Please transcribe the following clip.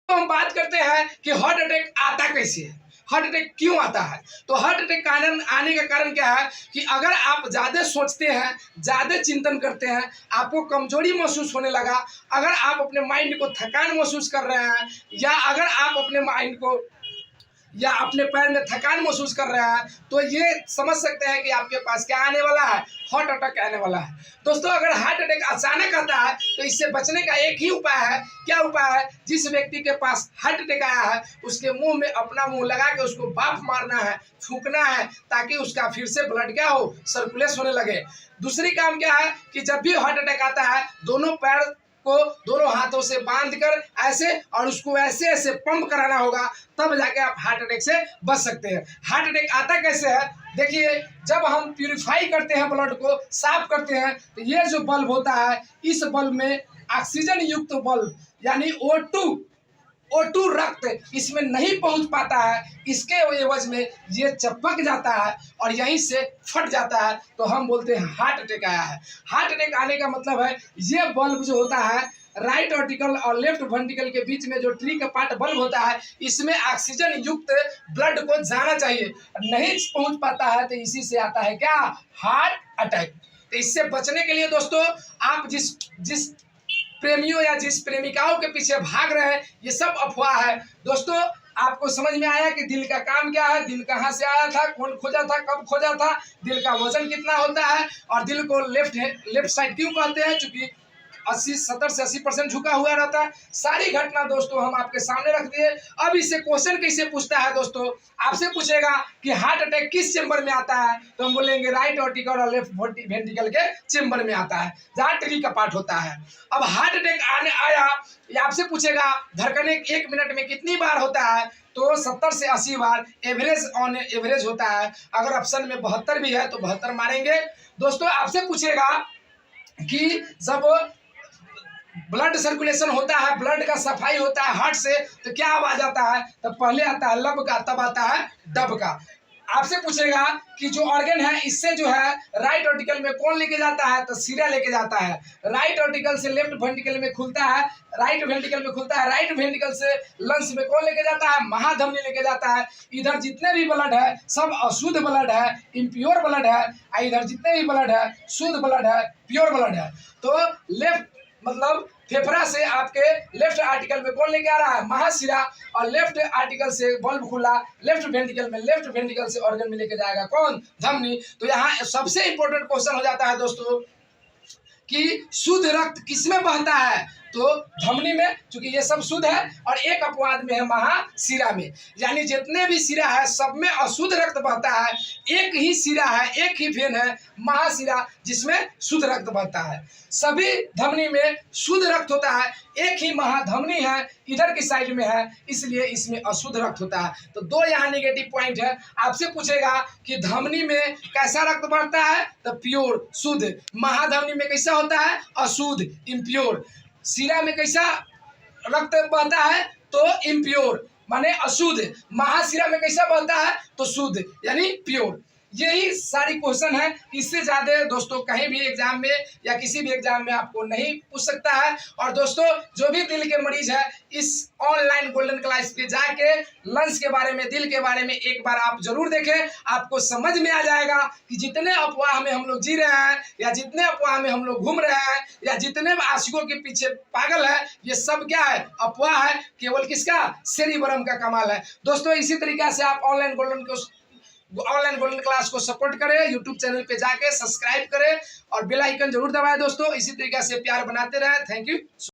तो हम बात करते हैं कि हार्ट अटैक आता कैसे है, हार्ट अटैक क्यों आता है। तो हार्ट अटैक कारण आने का कारण क्या है कि अगर आप ज़्यादा सोचते हैं, ज़्यादा चिंतन करते हैं, आपको कमजोरी महसूस होने लगा, अगर आप अपने माइंड को थकान महसूस कर रहे हैं, या अगर आप अपने माइंड को या अपने पैर में थकान महसूस कर रहा है, तो ये समझ सकते हैं कि आपके पास क्या आने वाला है, हार्ट अटैक आने वाला है। दोस्तों, अगर हार्ट अटैक अचानक आता है तो इससे बचने का एक ही उपाय है। क्या उपाय है? जिस व्यक्ति के पास हार्ट अटैक आया है उसके मुंह में अपना मुंह लगा के उसको बाफ मारना है, फूंकना है, ताकि उसका फिर से ब्लड क्या हो, सर्कुलेट होने लगे। दूसरी काम क्या है कि जब भी हार्ट अटैक आता है दोनों पैर को दोनों हाथों से बांधकर ऐसे और उसको ऐसे ऐसे पंप कराना होगा, तब जाके आप हार्ट अटैक से बच सकते हैं। हार्ट अटैक आता कैसे है? देखिए, जब हम प्यूरिफाई करते हैं, ब्लड को साफ करते हैं, तो ये जो बल्ब होता है, इस बल्ब में ऑक्सीजन युक्त बल्ब यानी O2 रक्त इसमें नहीं पहुंच पाता है, इसके एवज में ये चपक जाता है और यहीं से फट जाता है, तो हम बोलते हैं हार्ट अटैक आया है। हार्ट अटैक आने का मतलब है ये बल्ब जो होता है, राइट ऑर्टिकल और लेफ्ट वेंट्रिकल के बीच में जो ट्री का पार्ट बल्ब होता है, इसमें ऑक्सीजन युक्त ब्लड को जाना चाहिए, नहीं पहुंच पाता है, तो इसी से आता है क्या, हार्ट अटैक। तो इससे बचने के लिए दोस्तों, आप जिस प्रेमियों या जिस प्रेमिकाओं के पीछे भाग रहे हैं, ये सब अफवाह है। दोस्तों, आपको समझ में आया कि दिल का काम क्या है, दिल कहाँ से आया था, कौन खोजा था, कब खोजा था, दिल का वजन कितना होता है, और दिल को लेफ्ट साइड क्यों कहते हैं, क्योंकि 70 से 80% झुका हुआ रहता है। सारी घटना दोस्तों हम आपके सामने रख दिए। अब इससे क्वेश्चन कैसे पूछता है दोस्तों, आपसे पूछेगा कि हार्ट अटैक किस चेंबर में आता है, तो हम बोलेंगे राइट ऑर्टिकल और लेफ्ट वेंट्रिकल के चेंबर में आता है, जहाँ ट्री का पार्ट होता है। अब हार्ट अटैक आने आया, ये आपसे पूछेगा धड़कने 1 मिनट में कितनी बार होता है, तो 70 से 80 बार एवरेज होता है। अगर ऑप्शन में 72 भी है तो 72 मारेंगे। दोस्तों, आपसे पूछेगा कि जब ब्लड सर्कुलेशन होता है, ब्लड का सफाई होता है हार्ट से, तो क्या आवाज आता है, तो पहले आता है लब का, तब आता है डब का। आपसे पूछेगा कि जो ऑर्गन है, इससे जो है राइट ऑर्टिकल में कौन लेके जाता है, तो सीरा लेके जाता है। राइट ऑर्टिकल से लेफ्ट वेंट्रिकल में खुलता है, राइट वेंट्रिकल में खुलता है। राइट वेंट्रिकल से लंग्स में कौन लेके जाता है, महाधमनी लेके जाता है। इधर जितने भी ब्लड है सब अशुद्ध ब्लड है, इम्प्योर ब्लड है, इधर जितने भी ब्लड है शुद्ध ब्लड है, प्योर ब्लड है। तो लेफ्ट मतलब फेफड़ा से आपके लेफ्ट आर्टिकल में कौन लेके आ रहा है, महाशिरा, और लेफ्ट आर्टिकल से बल्ब खुला, लेफ्ट वेंट्रिकल से ऑर्गन में लेके जाएगा कौन, धमनी। तो यहाँ सबसे इंपॉर्टेंट क्वेश्चन हो जाता है दोस्तों कि शुद्ध रक्त किसमें बहता है, तो धमनी में, क्योंकि ये सब शुद्ध है, और एक अपवाद में है महाशिरा में। यानी जितने भी शिरा है सब में अशुद्ध रक्त बहता है, एक ही शिरा है, एक ही वेन है महाशिरा, जिसमें शुद्ध रक्त बहता है। सभी धमनी में शुद्ध रक्त होता है, एक ही महाधमनी है, इधर की साइड में है, इसलिए इसमें अशुद्ध रक्त होता है। तो दो यहाँ नेगेटिव पॉइंट है। आपसे पूछेगा कि धमनी में कैसा रक्त बढ़ता है, तो प्योर शुद्ध। महाधमनी में कैसा होता है, अशुद्ध इम्प्योर। शिरा में कैसा रक्त बहता है, तो इम्प्योर माने अशुद्ध। महाशिरा में कैसा बहता है, तो शुद्ध यानी प्योर। यही सारी क्वेश्चन है, इससे ज्यादा दोस्तों कहीं भी एग्जाम में या किसी भी एग्जाम में आपको नहीं पूछ सकता है। और दोस्तों, जो भी दिल के मरीज है, इस ऑनलाइन गोल्डन क्लास पे जाके लंग्स के बारे में, दिल के बारे में एक बार आप जरूर देखें, आपको समझ में आ जाएगा कि जितने अफवाह में हम लोग जी रहे हैं, या जितने अफवाह में हम लोग घूम रहे हैं, या जितने आशिकों के पीछे पागल है, ये सब क्या है, अफवाह है, केवल किसका, सेरिबरम का कमाल है। दोस्तों, इसी तरीके से आप ऑनलाइन गोल्डन क्लास को सपोर्ट करें, यूट्यूब चैनल पे जाके सब्सक्राइब करें और बेल आइकन जरूर दबाएं। दोस्तों, इसी तरीके से प्यार बनाते रहें। Thank you.